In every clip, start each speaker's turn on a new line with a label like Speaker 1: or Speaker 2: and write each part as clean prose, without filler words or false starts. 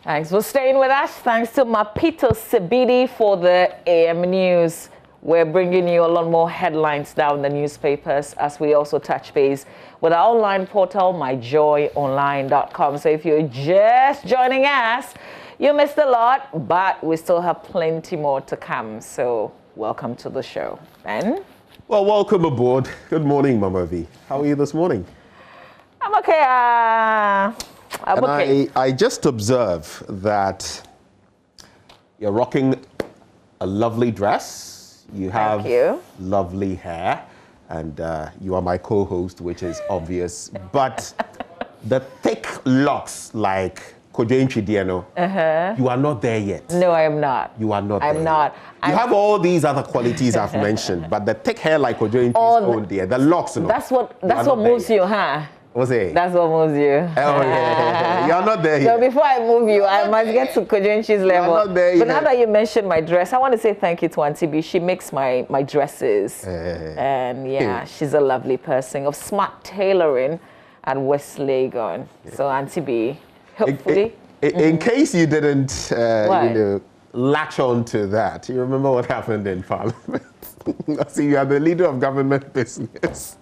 Speaker 1: Thanks for staying with us. Thanks to Mapito Sibidi for the AM News. We're bringing you a lot more headlines down in the newspapers as we also touch base with our online portal, myjoyonline.com. So if you're just joining us, you missed a lot, but we still have plenty more to come. So welcome to the show. Ben?
Speaker 2: Well, welcome aboard. Good morning, Mama V. How are you this morning?
Speaker 1: I'm okay. I'm okay.
Speaker 2: I just observe that you're rocking a lovely dress. You have lovely hair, and you are my co-host, which is obvious. But the thick locks, like Kojo Nchidiano, you are not there yet.
Speaker 1: No, I am not.
Speaker 2: You are not.
Speaker 1: I'm not.
Speaker 2: You have all these other qualities I've mentioned, but the thick hair, like Kojo Nchidiano's own dear, the locks.
Speaker 1: That's what moves you, huh?
Speaker 2: What's it?
Speaker 1: That's what moves you.
Speaker 2: Oh, yeah. You're not there yet.
Speaker 1: So before I move you, I must get to Kojo level.
Speaker 2: You're not there yet.
Speaker 1: But now that you mentioned my dress, I want to say thank you to Auntie B. She makes my dresses. And yeah, she's a lovely person of smart tailoring at West Legon. So Auntie B, hopefully.
Speaker 2: In case you didn't latch on to that, you remember what happened in Parliament? See, you are the leader of government business.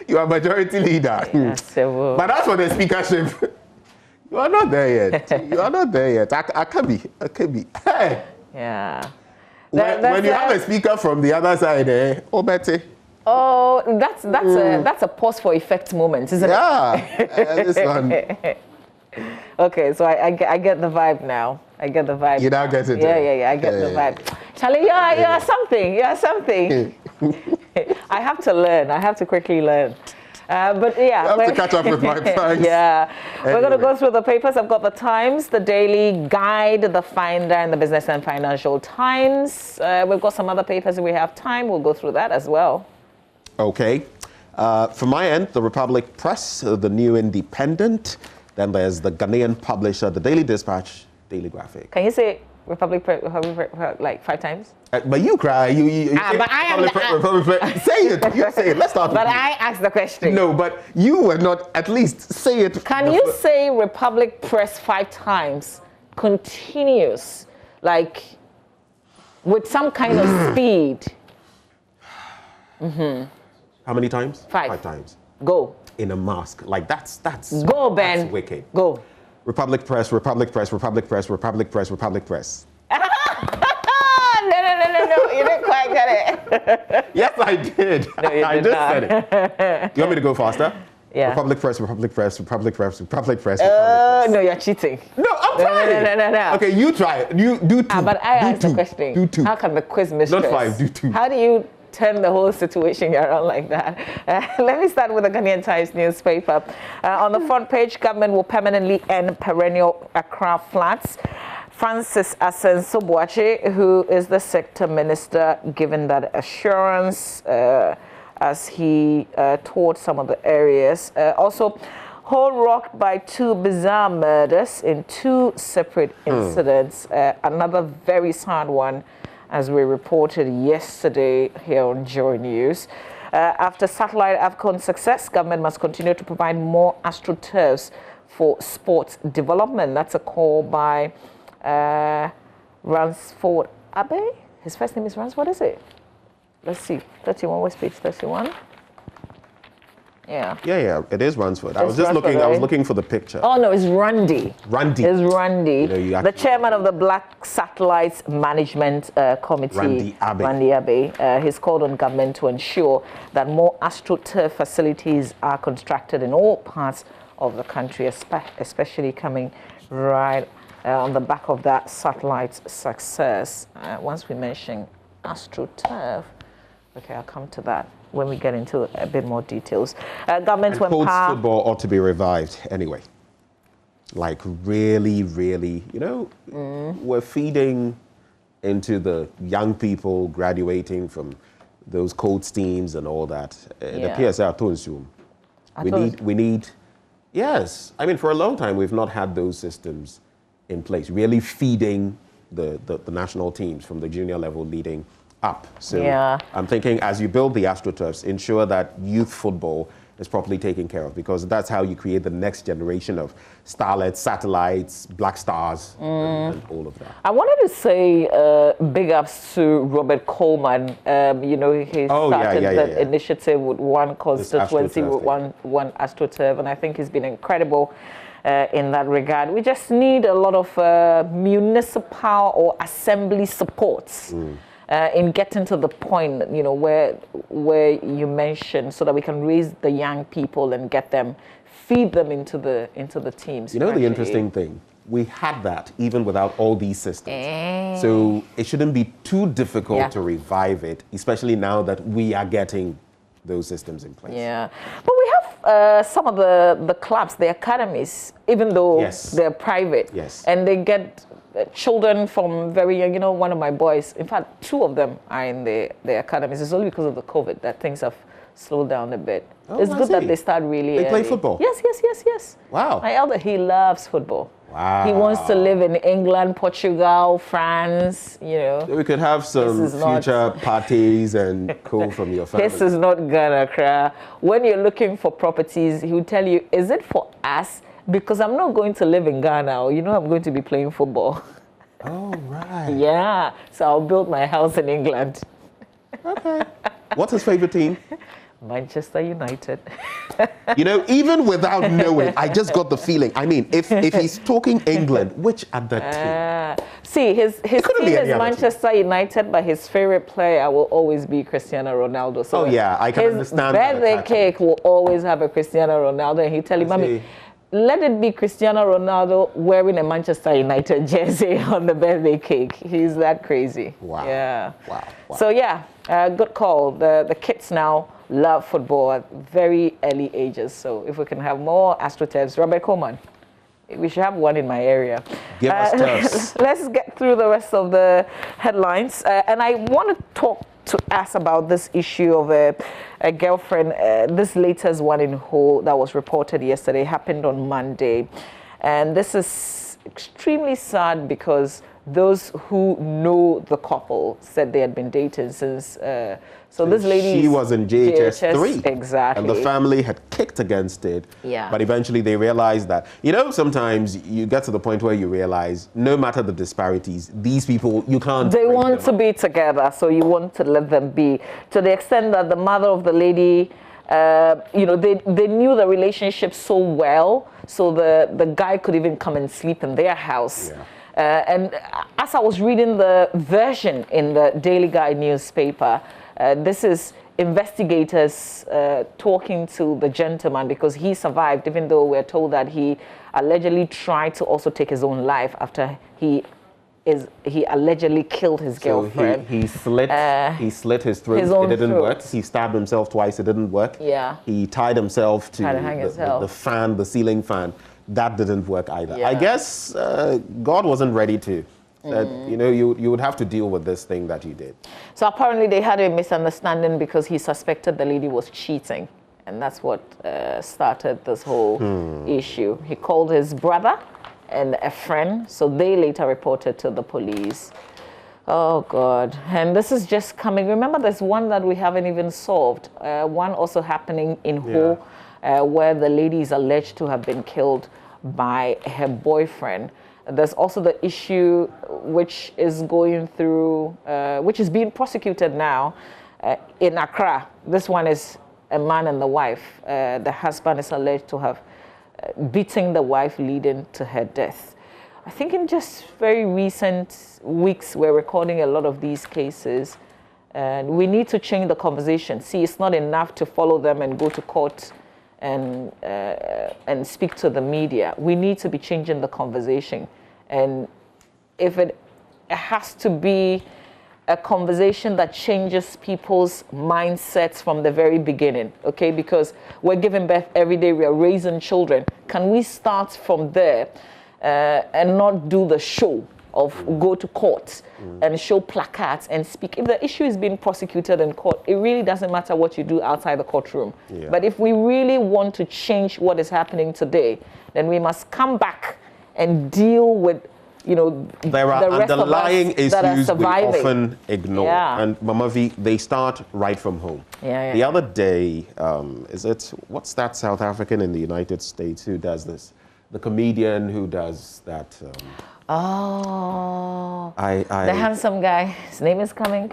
Speaker 2: You are majority leader. But as for the speakership, you are not there yet. You are not there yet. I can be. Hey.
Speaker 1: Yeah.
Speaker 2: When you have a speaker from the other side, Betty.
Speaker 1: Oh, that's a pause for effect moment, isn't it?
Speaker 2: Yeah. This one.
Speaker 1: Okay, so I get the vibe now. I get the vibe.
Speaker 2: You now get it.
Speaker 1: Yeah. I get the vibe. Charlie, you're something. You're something. I have to learn. I have to quickly learn. But yeah.
Speaker 2: I have to catch up with my price.
Speaker 1: Yeah. Anyway. We're going to go through the papers. I've got the Times, the Daily Guide, the Finder, and the Business and Financial Times. We've got some other papers if we have time. We'll go through that as well.
Speaker 2: Okay. From my end, the Republic Press, the New Independent. Then there's the Ghanaian publisher, the Daily Dispatch, Daily Graphic.
Speaker 1: Can you say Republic Press like 5 times?
Speaker 2: But you cry. You
Speaker 1: but I am.
Speaker 2: Republic Press. Say it. You say it. Let's start.
Speaker 1: But I asked the question.
Speaker 2: No, but you were not. At least say it.
Speaker 1: Can you say Republic Press 5 times, continuous, like with some kind of speed?
Speaker 2: How many times?
Speaker 1: 5.
Speaker 2: 5 times.
Speaker 1: Go.
Speaker 2: In a mask. Like that's
Speaker 1: go, Ben.
Speaker 2: That's wicked.
Speaker 1: Go.
Speaker 2: Republic Press, Republic Press, Republic Press, Republic Press, Republic Press.
Speaker 1: No, you didn't quite get it.
Speaker 2: Yes, I did.
Speaker 1: No, you
Speaker 2: I
Speaker 1: did
Speaker 2: just
Speaker 1: not.
Speaker 2: said it. You want me to go faster?
Speaker 1: Yeah.
Speaker 2: Republic Press, Republic Press, Republic Press, Republic Press,
Speaker 1: Oh, no, you're cheating.
Speaker 2: No, I'm trying.
Speaker 1: No.
Speaker 2: Okay, you try it. You do 2.
Speaker 1: But I asked the question.
Speaker 2: Do 2.
Speaker 1: How can the quiz mistress?
Speaker 2: Not 5, do 2.
Speaker 1: How do you turn the whole situation around like that? Let me start with the Ghanaian Times newspaper. On the front page, government will permanently end perennial Accra floods. Francis Asenso-Boakye, who is the sector minister, given that assurance as he toured some of the areas. Also, whole rocked by 2 bizarre murders in 2 separate incidents. Another very sad one, as we reported yesterday here on JoyNews. After satellite AFCON success, government must continue to provide more astroturfs for sports development. That's a call by Ransford Abbey. His first name is Ransford, is it? Let's see. 31, West Page 31. Yeah.
Speaker 2: Yeah, it is Ransford. I was just looking, right? I was looking for the picture.
Speaker 1: Oh, no, it's Randy.
Speaker 2: Randy.
Speaker 1: It's Randy.
Speaker 2: You know,
Speaker 1: the chairman of the Black Satellites Management Committee. Randy Abbey. He's called on government to ensure that more AstroTurf facilities are constructed in all parts of the country, especially coming right on the back of that satellite success. Once we mention AstroTurf, okay, I'll come to that when we get into a bit more details. Government to empower...
Speaker 2: football ought to be revived anyway. Like really, we're feeding into the young people graduating from those codes teams and all that. The PSL Tonsuum. We need, yes. I mean, for a long time, we've not had those systems in place, really feeding the national teams from the junior level leading up. So I'm thinking as you build the AstroTurfs, ensure that youth football is properly taken care of, because that's how you create the next generation of starlets, satellites, black stars, and all of that.
Speaker 1: I wanted to say big ups to Robert Coleman. You know, he started the initiative with one constituency, with one AstroTurf, and I think he's been incredible in that regard. We just need a lot of municipal or assembly supports in getting to the point, you know, where you mentioned, so that we can raise the young people and get them, feed them into the teams.
Speaker 2: You know, the interesting thing, we had that even without all these systems. So it shouldn't be too difficult to revive it, especially now that we are getting those systems in place.
Speaker 1: Yeah, but we have some of the clubs, the academies, even though they're private, and they get children from very young. You know, one of my boys, in fact, 2 of them are in the academies. It's only because of the COVID that things have slowed down a bit. It's good that they start really early.
Speaker 2: They play football?
Speaker 1: Yes.
Speaker 2: Wow.
Speaker 1: My elder, he loves football.
Speaker 2: Wow.
Speaker 1: He wants to live in England, Portugal, France, you know.
Speaker 2: So we could have some future parties and co from your family.
Speaker 1: This is not Ghana, Accra. When you're looking for properties, he will tell you, is it for us? Because I'm not going to live in Ghana, or, you know, I'm going to be playing football.
Speaker 2: Oh, right.
Speaker 1: Yeah. So I'll build my house in England.
Speaker 2: Okay. What's his favorite team?
Speaker 1: Manchester United.
Speaker 2: You know, even without knowing, I just got the feeling. I mean, if he's talking England, which other team?
Speaker 1: See, his team is Manchester United, but his favorite player will always be Cristiano Ronaldo. So
Speaker 2: I can understand
Speaker 1: that. His birthday cake will always have a Cristiano Ronaldo, and he'll tell you, Mommy, let it be Cristiano Ronaldo wearing a Manchester United jersey on the birthday cake. He's that crazy.
Speaker 2: Wow.
Speaker 1: Yeah.
Speaker 2: Wow.
Speaker 1: So good call. The kids now love football at very early ages. So if we can have more AstroTurfs, Robert Coleman, we should have one in my area.
Speaker 2: Give us turfs.
Speaker 1: Let's get through the rest of the headlines. And I want to talk to us about this issue of a girlfriend. This latest one in Ho that was reported yesterday happened on Monday. And this is extremely sad because those who know the couple said they had been dating since. So this lady,
Speaker 2: she was in JHS 3,
Speaker 1: exactly,
Speaker 2: and the family had kicked against it.
Speaker 1: Yeah.
Speaker 2: But eventually they realized that, you know, sometimes you get to the point where you realize, no matter the disparities, these people, you can't.
Speaker 1: They want to be together, so you want to let them be. To the extent that the mother of the lady, you know, they knew the relationship so well, so the guy could even come and sleep in their house. Yeah. And as I was reading the version in the Daily Guide newspaper, this is investigators talking to the gentleman, because he survived, even though we're told that he allegedly tried to also take his own life after he allegedly killed his girlfriend.
Speaker 2: He slit his throat. It didn't work. He stabbed himself twice. It didn't work.
Speaker 1: Yeah.
Speaker 2: He tied himself to the fan, the ceiling fan. That didn't work either. Yeah. I guess God wasn't ready to. You know, you would have to deal with this thing that you did. So
Speaker 1: apparently they had a misunderstanding because he suspected the lady was cheating. And that's what started this whole issue. He called his brother and a friend. So they later reported to the police. Oh, God. And this is just coming. Remember, there's one that we haven't even solved. One also happening in Ho, where the lady is alleged to have been killed by her boyfriend. There's also the issue which is going through, which is being prosecuted now in Accra. This one is a man and the wife. The husband is alleged to have beaten the wife, leading to her death. I think in just very recent weeks, we're recording a lot of these cases. And we need to change the conversation. See, it's not enough to follow them and go to court and speak to the media. We need to be changing the conversation. And if it has to be a conversation that changes people's mindsets from the very beginning, okay? Because we're giving birth every day, we are raising children. Can we start from there and not do the show of go to court and show placards and speak? If the issue is being prosecuted in court, it really doesn't matter what you do outside the courtroom. Yeah. But if we really want to change what is happening today, then we must come back and deal with
Speaker 2: there are
Speaker 1: the rest of us
Speaker 2: underlying
Speaker 1: that are
Speaker 2: issues we
Speaker 1: surviving.
Speaker 2: often ignore.
Speaker 1: Yeah.
Speaker 2: And Mama V, they start right from home.
Speaker 1: Yeah.
Speaker 2: The other day, what's that South African in the United States who does this? The comedian who does that.
Speaker 1: The handsome guy. His name is coming.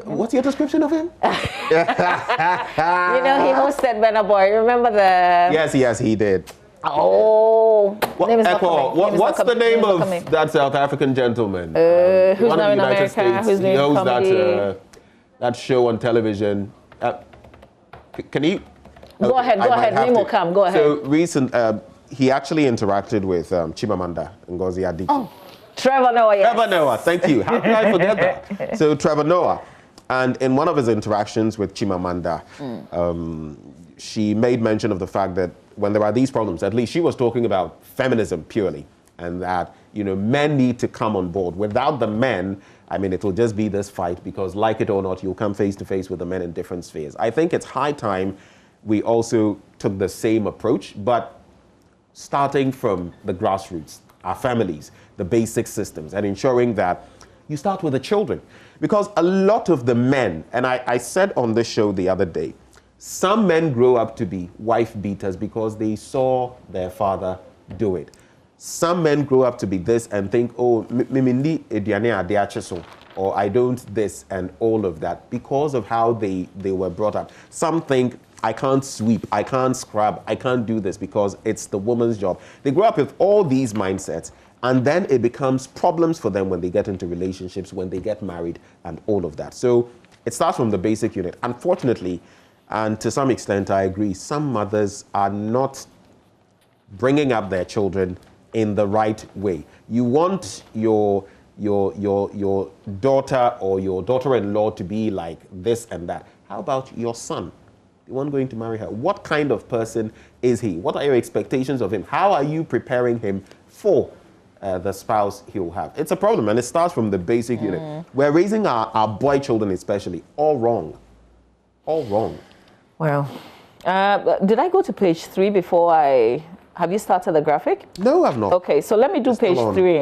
Speaker 2: What's your description of him?
Speaker 1: He hosted Benna Boy. Remember the...
Speaker 2: Yes, he did.
Speaker 1: Oh,
Speaker 2: what's the name of that South African gentleman?
Speaker 1: Who's
Speaker 2: one
Speaker 1: now
Speaker 2: of the
Speaker 1: in
Speaker 2: United
Speaker 1: America?
Speaker 2: States.
Speaker 1: Who's
Speaker 2: He
Speaker 1: doing
Speaker 2: hosts
Speaker 1: comedy?
Speaker 2: that show on television. Can you?
Speaker 1: Go ahead. Name will come. Go ahead.
Speaker 2: So he actually interacted with Chimamanda Ngozi Adichie.
Speaker 1: Oh, Trevor Noah. Yes.
Speaker 2: Trevor Noah. Thank you. How could I forget that? So Trevor Noah, and in one of his interactions with Chimamanda, she made mention of the fact that when there are these problems, at least she was talking about feminism purely, and that men need to come on board. Without the men, it will just be this fight, because like it or not, you'll come face to face with the men in different spheres. I think it's high time we also took the same approach, but starting from the grassroots, our families, the basic systems, and ensuring that you start with the children. Because a lot of the men, and I said on this show the other day, some men grow up to be wife beaters because they saw their father do it. Some men grow up to be this and think, or I don't this, and all of that, because of how they were brought up. Some think, I can't sweep, I can't scrub, I can't do this because it's the woman's job. They grow up with all these mindsets, and then it becomes problems for them when they get into relationships, when they get married, and all of that. So it starts from the basic unit. Unfortunately, and to some extent I agree, some mothers are not bringing up their children in the right way. You want your daughter or your daughter-in-law to be like this and that. How about your son? The one going to marry her. What kind of person is he? What are your expectations of him? How are you preparing him for the spouse he'll have? It's a problem, and it starts from the basic unit. We're raising our boy children especially all wrong. All wrong.
Speaker 1: Well, did I go to page 3 before have you started the graphic?
Speaker 2: No, I've not.
Speaker 1: Okay, so let me do page 3.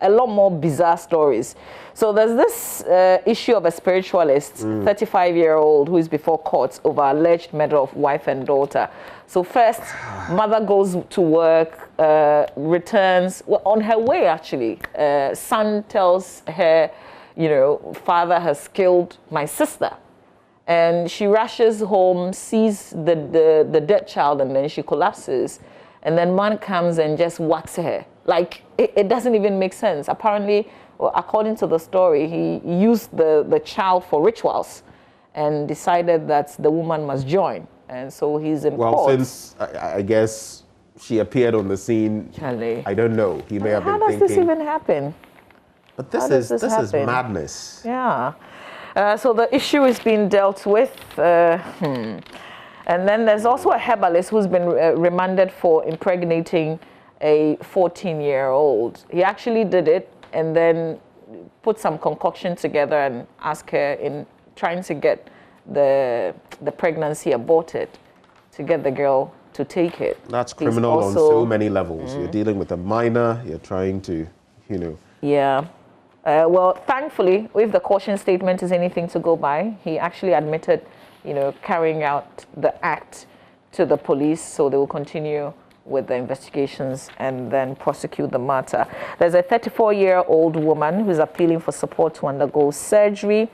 Speaker 1: A lot more bizarre stories. So there's this issue of a spiritualist, 35-year-old, who is before courts over alleged murder of wife and daughter. So first, mother goes to work, returns, on her way actually. Son tells her, father has killed my sister. And she rushes home, sees the dead child, and then she collapses. And then man comes and just whacks her. Like, it doesn't even make sense. Apparently, according to the story, he used the child for rituals and decided that the woman must join. And so he's in court. Well,
Speaker 2: since I guess she appeared on the scene,
Speaker 1: Charlie,
Speaker 2: I don't know. He may have been thinking.
Speaker 1: How does this even happen?
Speaker 2: But this is madness.
Speaker 1: Yeah. So the issue is being dealt with. And then there's also a herbalist who's been remanded for impregnating a 14-year-old. He actually did it and then put some concoction together and asked her, in trying to get the pregnancy aborted, to get the girl to take it.
Speaker 2: That's criminal on so many levels. You're dealing with a minor, you're trying to,
Speaker 1: Yeah. Well, thankfully, if the caution statement is anything to go by, he actually admitted, carrying out the act to the police, so they will continue with the investigations and then prosecute the matter. There's a 34-year-old woman who's appealing for support to undergo surgery.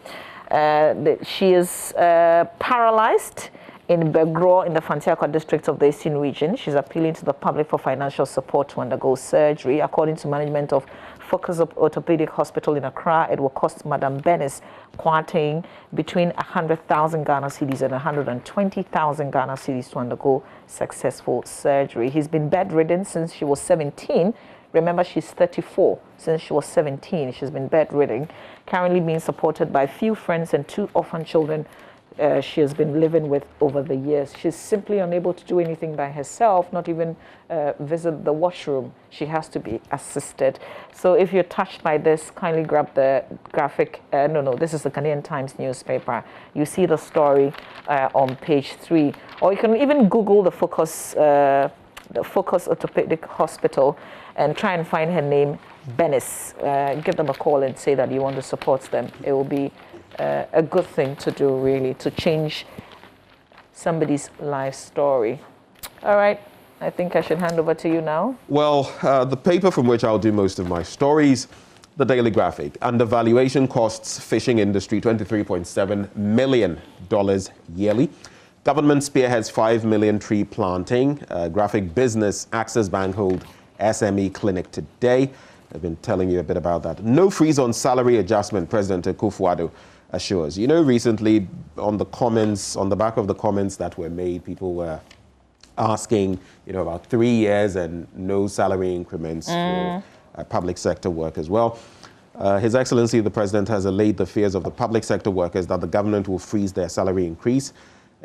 Speaker 1: She is paralyzed in Begro in the Fantiakwa district of the Eastern region. She's appealing to the public for financial support to undergo surgery. According to management of Focus Orthopedic Hospital in Accra, it will cost Madam Benis Kwarteng between 100,000 Ghana cedis and 120,000 Ghana cedis to undergo successful surgery. He's been bedridden since she was 17. Remember, she's 34. Since she was 17, she's been bedridden, currently being supported by few friends and 2 orphan children she has been living with over the years. She's simply unable to do anything by herself, not even visit the washroom. She has to be assisted. So if you're touched by this, kindly grab the graphic. This is the Ghanaian Times newspaper. You see the story on page 3. Or you can even Google the Focus the Focus Orthopedic Hospital, and try and find her name, Benis. Give them a call and say that you want to support them. It will be a good thing to do, really, to change somebody's life story. All right, I think I should hand over to you now.
Speaker 2: Well, the paper from which I'll do most of my stories, the Daily Graphic. Undervaluation costs fishing industry $23.7 million yearly. Government spearheads 5 million tree planting. Graphic business, Access Bank hold SME clinic today. I've been telling you a bit about that. No freeze on salary adjustment, President Akufo-Addo assures. You know, recently on the comments, on the back of the comments that were made, people were asking, you know, about 3 years and no salary increments for public sector workers. Well, His Excellency the President has allayed the fears of the public sector workers that the government will freeze their salary increase.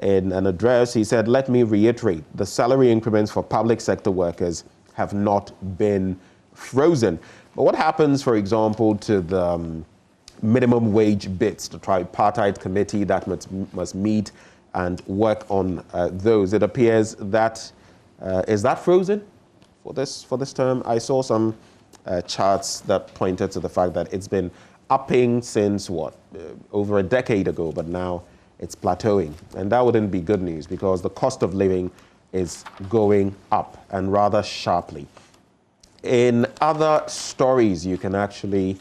Speaker 2: In an address, he said, "Let me reiterate, the salary increments for public sector workers have not been frozen." But what happens, for example, to the minimum wage bits, the tripartite committee that must meet and work on those? It appears that, is that frozen for this term? I saw some charts that pointed to the fact that it's been upping since over a decade ago, but now it's plateauing. And that wouldn't be good news because the cost of living is going up and rather sharply. In other stories you can actually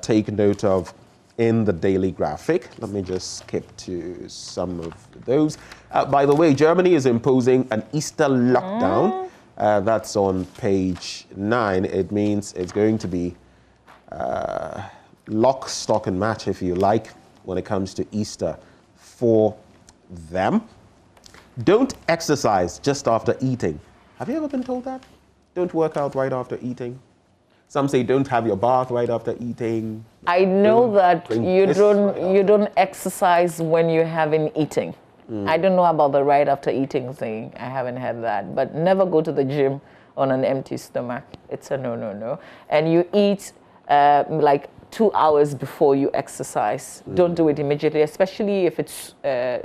Speaker 2: take note of in the Daily Graphic. Let me just skip to some of those. By the way, Germany is imposing an Easter lockdown. That's on page 9. It means it's going to be lock, stock and match, if you like, when it comes to Easter for them. Don't exercise just after eating. Have you ever been told that? Don't work out right after eating. Some say don't have your bath right after eating.
Speaker 1: I know that you don't exercise when you haven't eaten. I don't know about the right after eating thing. I haven't had that. But never go to the gym on an empty stomach. It's a no. And you eat like 2 hours before you exercise. Don't do it immediately, especially if it's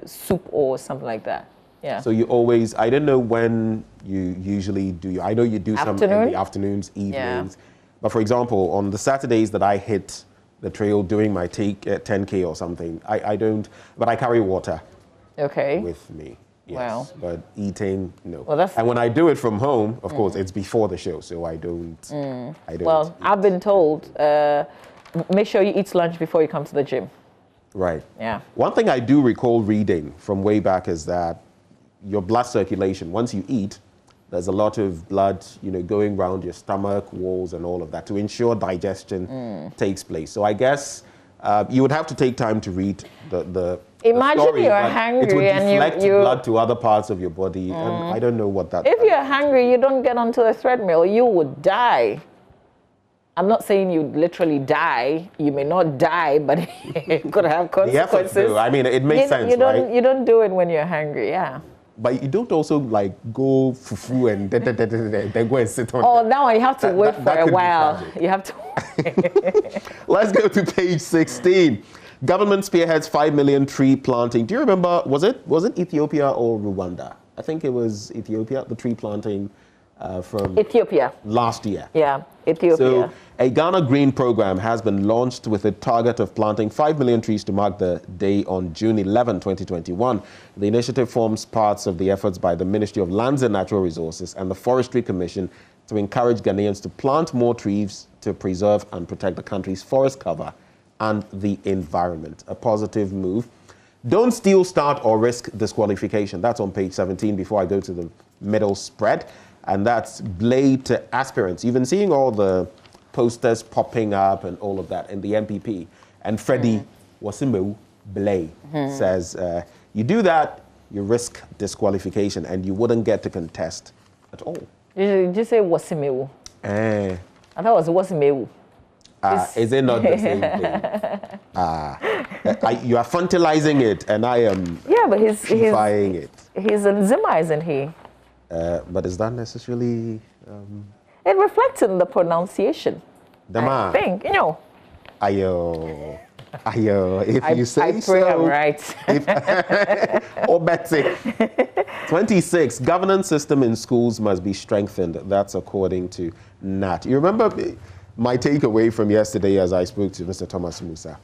Speaker 1: soup or something like that. Yeah. So
Speaker 2: you always, I don't know when you usually do. I know you do some in the afternoons, evenings. Yeah. But for example, on the Saturdays that I hit the trail doing my 10K or something, I don't, but I carry water.
Speaker 1: Okay.
Speaker 2: With me. Yes.
Speaker 1: Wow.
Speaker 2: But eating, no.
Speaker 1: Well,
Speaker 2: and when I do it from home, of course, it's before the show, so I don't.
Speaker 1: Well, I've been told, make sure you eat lunch before you come to the gym.
Speaker 2: Right.
Speaker 1: Yeah.
Speaker 2: One thing I do recall reading from way back is that your blood circulation, once you eat, there's a lot of blood, going around your stomach walls and all of that to ensure digestion takes place. So I guess you would have to take time to read the
Speaker 1: Imagine
Speaker 2: story,
Speaker 1: you're hungry
Speaker 2: it would deflect
Speaker 1: and you
Speaker 2: blood to other parts of your body, and I don't know what that.
Speaker 1: If you're hungry, you don't get onto a treadmill, you would die. I'm not saying you literally die. You may not die, but it could have consequences.
Speaker 2: The effort, though, I mean, it makes sense, right?
Speaker 1: You don't do it when you're hungry, yeah.
Speaker 2: But you don't also go fufu and then go and sit on.
Speaker 1: Oh, now you have to wait for a while. You have to.
Speaker 2: Let's go to page 16. Government spearheads 5 million tree planting. Do you remember? Was it Ethiopia or Rwanda? I think it was Ethiopia. The tree planting from
Speaker 1: Ethiopia
Speaker 2: last year.
Speaker 1: Yeah, Ethiopia.
Speaker 2: So a Ghana Green program has been launched with a target of planting 5 million trees to mark the day on June 11, 2021. The initiative forms parts of the efforts by the Ministry of Lands and Natural Resources and the Forestry Commission to encourage Ghanaians to plant more trees to preserve and protect the country's forest cover and the environment. A positive move. Don't steal, start, or risk disqualification. That's on page 17 before I go to the middle spread. And that's blade to aspirants. You've been seeing all the posters popping up and all of that in the MPP. And Freddie Wasimeu Blay says, you do that, you risk disqualification and you wouldn't get to contest at all.
Speaker 1: Did you say Wasimeu? I thought it was Wasimeu.
Speaker 2: Is it not the same thing? You are fantilizing it, and I am
Speaker 1: but he's
Speaker 2: it.
Speaker 1: He's a Zimmer, isn't he?
Speaker 2: But is that necessarily?
Speaker 1: It reflects in the pronunciation.
Speaker 2: I
Speaker 1: think,
Speaker 2: Ayo. If you say
Speaker 1: I pray
Speaker 2: so.
Speaker 1: I'm right.
Speaker 2: Or Betsy. 26, governance system in schools must be strengthened. That's according to Nat. You remember my takeaway from yesterday as I spoke to Mr. Thomas Musa?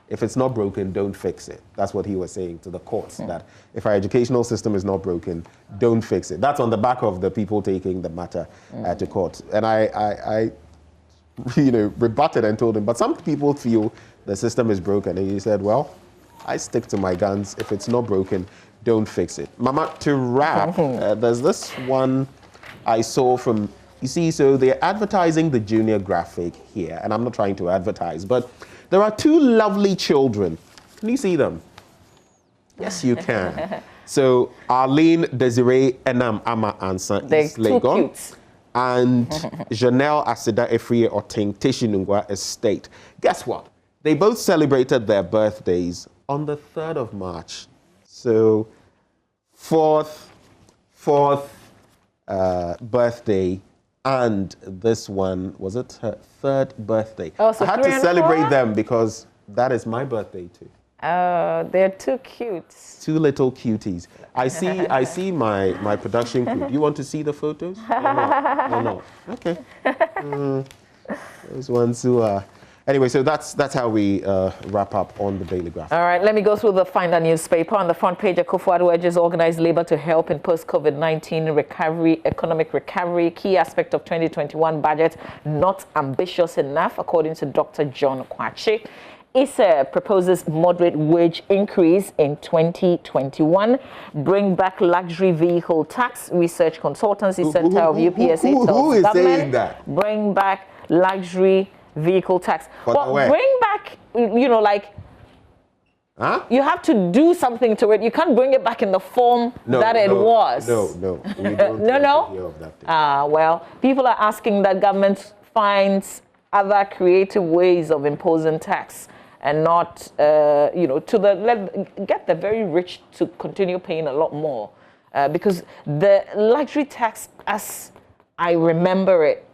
Speaker 2: If it's not broken, don't fix it. That's what he was saying to the courts, that if our educational system is not broken, don't fix it. That's on the back of the people taking the matter to court. And I rebutted and told him, but some people feel the system is broken. And he said, well, I stick to my guns. If it's not broken, don't fix it. Mama, to wrap, there's this one I saw from, you see, so they're advertising the junior graphic here, and I'm not trying to advertise, but there are two lovely children. Can you see them? Yes, you can. So Arlene Desiree Enam Ama Ansa is Legon, and Janelle Asida Efrie Oting Tishinungwa Estate. Guess what? They both celebrated their birthdays on the 3rd of March. So fourth birthday, and this one, was it her 3rd birthday?
Speaker 1: Oh, so
Speaker 2: I had to celebrate them because that is my birthday too.
Speaker 1: They're too cute.
Speaker 2: Two little cuties. I see my production crew. You want to see the photos? Or no? Okay. Those ones who are. Anyway, so that's how we wrap up on the Daily Graphic.
Speaker 1: All right, let me go through the Finder newspaper. On the front page, Akufo-Addo urges organized labor to help in post-COVID-19 recovery, economic recovery. Key aspect of 2021 budget, not ambitious enough, according to Dr. John Kwache. ISA proposes moderate wage increase in 2021. Bring back luxury vehicle tax. Research Consultancy Center of UPSA
Speaker 2: who is saying that?
Speaker 1: Bring back luxury vehicle tax. But bring back, you have to do something to it. You can't bring it back in the form that it was.
Speaker 2: No. We don't hear of that thing.
Speaker 1: Well, people are asking that government finds other creative ways of imposing tax and not, get the very rich to continue paying a lot more. Because the luxury tax, as I remember it,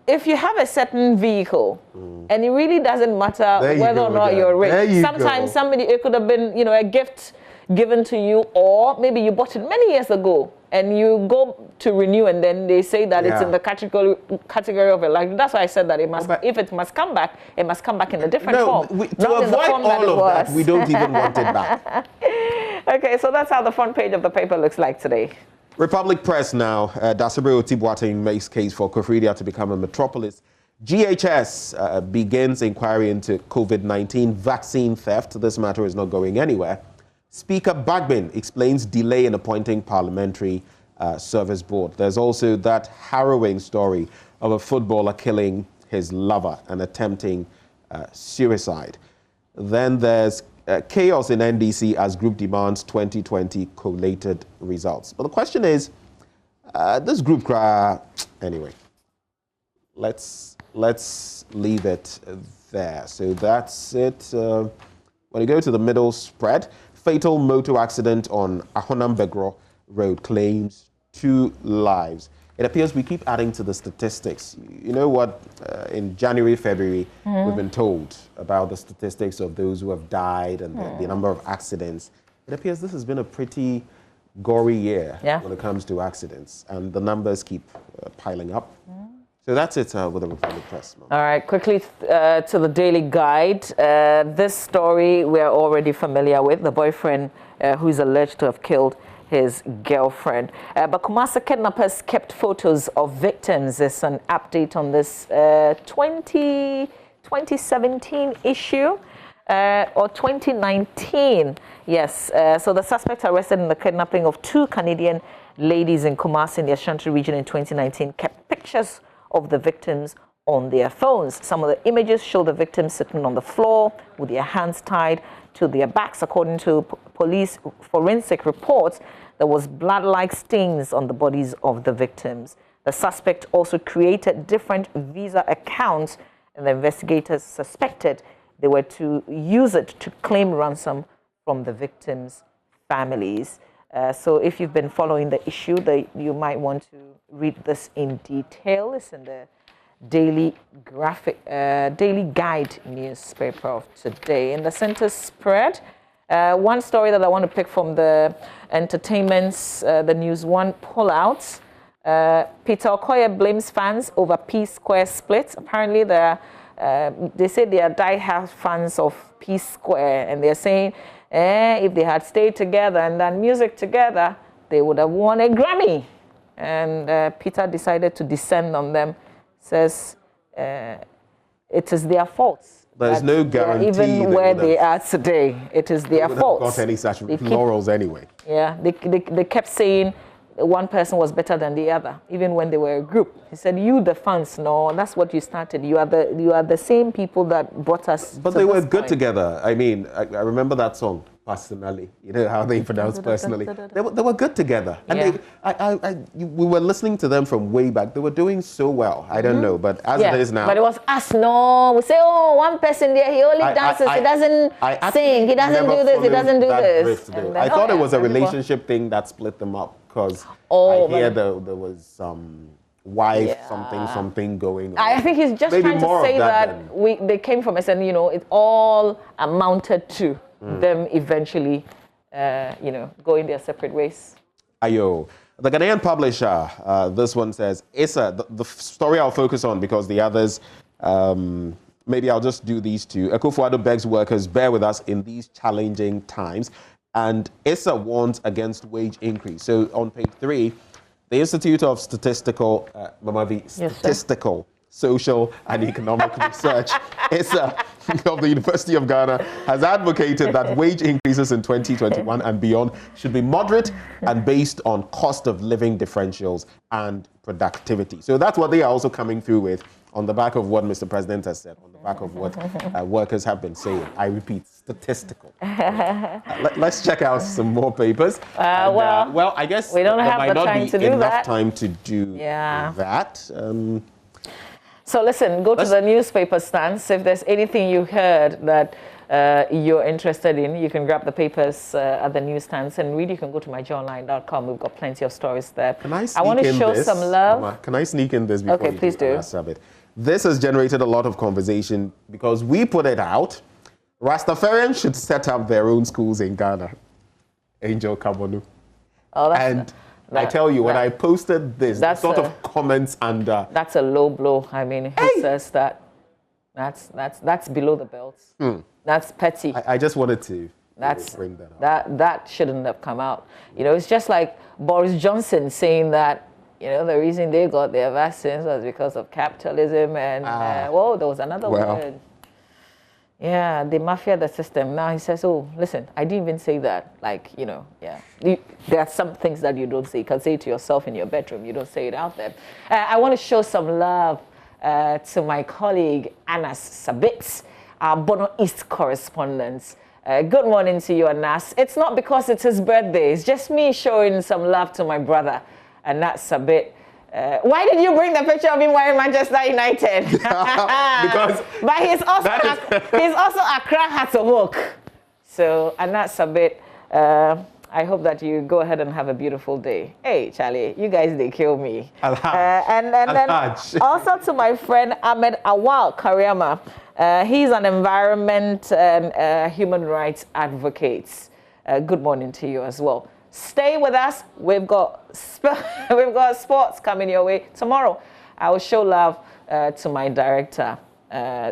Speaker 1: if you have a certain vehicle and it really doesn't matter whether or not you're rich, sometimes it could have been, a gift given to you, or maybe you bought it many years ago and you go to renew and then they say that it's in the category of a luxury. That's why I said that if it must come back, it must come back in a different form.
Speaker 2: To avoid all of that, we don't even want it back.
Speaker 1: Okay, so that's how the front page of the paper looks like today. Republic
Speaker 2: Press now. Dasabre Otibwateng makes case for Koforidua to become a metropolis. GHS begins inquiry into COVID-19 vaccine theft. This matter is not going anywhere. Speaker Bagbin explains delay in appointing parliamentary service board. There's also that harrowing story of a footballer killing his lover and attempting suicide. Then there's chaos in NDC as group demands 2020 collated results. But the question is, this group, anyway, let's leave it there. So that's it. When you go to the middle spread, fatal motor accident on Ahonam-Begro Road claims 2 lives. It appears we keep adding to the statistics. You know what? In January, February, we've been told about the statistics of those who have died and the number of accidents. It appears this has been a pretty gory year when it comes to accidents, and the numbers keep piling up. So that's it with the Republic Press.
Speaker 1: All right, quickly to the Daily Guide. This story we're already familiar with, the boyfriend who's alleged to have killed his girlfriend. But Kumasi kidnappers kept photos of victims. There's an update on this 2017 issue. Or 2019, yes. So the suspect arrested in the kidnapping of 2 Canadian ladies in Kumasi in the Ashanti region in 2019 kept pictures of the victims on their phones. Some of the images show the victims sitting on the floor with their hands tied to their backs. According to police forensic reports, there was blood-like stains on the bodies of the victims. The suspect also created different Visa accounts, and the investigators suspected they were to use it to claim ransom from the victims' families. So if you've been following the issue, you might want to read this in detail. It's in the Daily Guide newspaper of today. In the center spread, One story that I want to pick from the entertainments, the News One pullout. Peter Okoye blames fans over P-Square split. Apparently, they say they are die-hard fans of P-Square, and they're saying if they had stayed together and done music together, they would have won a Grammy. And Peter decided to descend on them. Says it is their fault.
Speaker 2: There's no guarantee
Speaker 1: even where they are today. It is their fault.
Speaker 2: Got any such laurels anyway?
Speaker 1: Yeah, they kept saying one person was better than the other, even when they were a group. He said, "You, the fans, no, that's what you started. You are the same people that brought us."
Speaker 2: But they were good together. I mean, I remember that song personally. You know how they pronounce personally. They were good together, and we were listening to them from way back. They were doing so well. I don't know, but as it is now.
Speaker 1: But it was us. No, we say, oh, one person there, he only dances. He doesn't sing. He doesn't do this. He doesn't do this.
Speaker 2: I thought it was a relationship thing that split them up, because I hear there was some wife something going on.
Speaker 1: I think he's just trying to say that they came from us, and it all amounted to them eventually, going their separate ways.
Speaker 2: Ayo. The Ghanaian publisher, this one says, Issa, the story I'll focus on because the others, maybe I'll just do these two. Akufo-Addo begs workers, bear with us in these challenging times. And Issa warns against wage increase. So on page 3, the Institute of Statistical, Statistical, Social and Economic Research, ISA, of the University of Ghana, has advocated that wage increases in 2021 and beyond should be moderate and based on cost of living differentials and productivity. So that's what they are also coming through with on the back of what Mr. President has said, on the back of what workers have been saying. I repeat, statistical. Let's check out some more papers. Well, I guess
Speaker 1: we don't have
Speaker 2: might
Speaker 1: the
Speaker 2: not
Speaker 1: time
Speaker 2: be
Speaker 1: to do
Speaker 2: enough
Speaker 1: that.
Speaker 2: time to do that.
Speaker 1: So listen, go to the newspaper stands. If there's anything you heard that you're interested in, you can grab the papers at the newsstands and read. You can go to myjoyonline.com. We've got plenty of stories there.
Speaker 2: I
Speaker 1: want to show some love.
Speaker 2: Mama, can I sneak in this before
Speaker 1: Okay, please do.
Speaker 2: This has generated a lot of conversation because we put it out. Rastafarians should set up their own schools in Ghana. Angel Kabonu.
Speaker 1: Oh,
Speaker 2: I tell you, when I posted this, the sort of comments under.
Speaker 1: That's a low blow. I mean, who says that? That's below the belt. That's petty.
Speaker 2: I just wanted to bring that up.
Speaker 1: That shouldn't have come out. It's just like Boris Johnson saying that, the reason they got their vaccines was because of capitalism and, there was another word. Yeah, they mafia the system. Now he says, oh, listen, I didn't even say that. There are some things that you don't say. You can say it to yourself in your bedroom. You don't say it out there. I want to show some love to my colleague, Anas Sabit, our Bono East correspondent. Good morning to you, Anas. It's not because it's his birthday. It's just me showing some love to my brother, Anas Sabit. Why did you bring the picture of him wearing Manchester United? But he's also Accra Hearts of Oak. So, Anas Sabit, I hope that you go ahead and have a beautiful day. Hey, Charlie, you guys, they kill me. And then also to my friend Ahmed Awal Karyama. He's an environment and human rights advocate. Good morning to you as well. Stay with us. We've got sports coming your way tomorrow. I will show love to my director.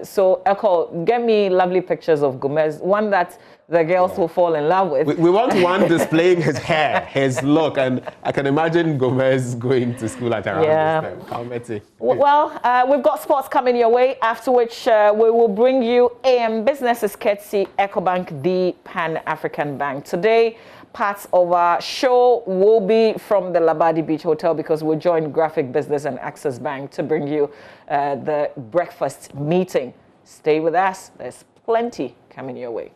Speaker 1: So, Echo, get me lovely pictures of Gomez, one that the girls will fall in love with.
Speaker 2: We want one displaying his hair, his look, and I can imagine Gomez going to school at around this time.
Speaker 1: Well, we've got sports coming your way, after which we will bring you AM Businesses courtesy EcoBank, the Pan-African Bank. Today, parts of our show will be from the Labadi Beach Hotel because we'll join Graphic Business and Access Bank to bring you the breakfast meeting. Stay with us. There's plenty coming your way.